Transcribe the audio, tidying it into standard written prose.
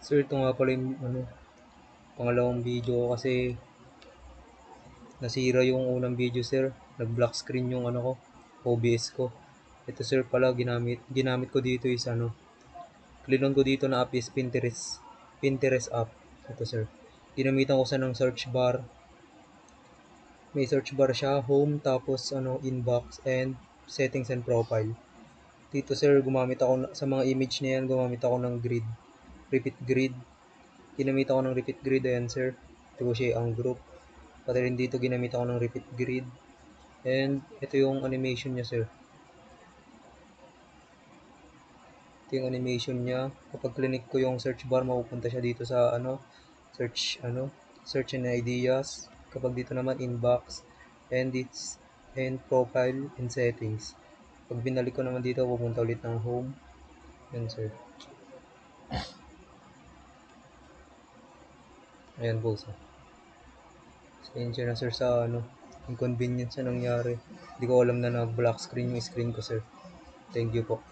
Sir, ito nga pala yung pangalawang video ko kasi nasira yung unang video, sir. Nag-black screen yung ko, OBS ko. Ito, sir, pala ginamit ko dito is klinon ko dito na app is Pinterest app. Ito, sir. Ginamitan ko sa ng search bar. May search bar siya, home, tapos inbox and settings and profile. Dito, sir, gumamit ako sa mga image na yan, gumamit ako ng grid. Repeat grid. Ginamit ako ng repeat grid, ayan, sir. Ito ko siya ang group. Pati rin dito ginamit ako ng repeat grid. And ito yung animation niya, sir. Ito yung animation niya. Kapag clinic ko yung search bar, mapupunta siya dito sa search and ideas. Kapag dito naman inbox and profile and settings. Pag binalik ko naman dito, pupunta ulit ng home. Yan, sir. Ayan po, sir. Pasensya na, sir, sa inconvenience na nangyari. Hindi ko alam na nag-black screen yung screen ko, sir. Thank you po.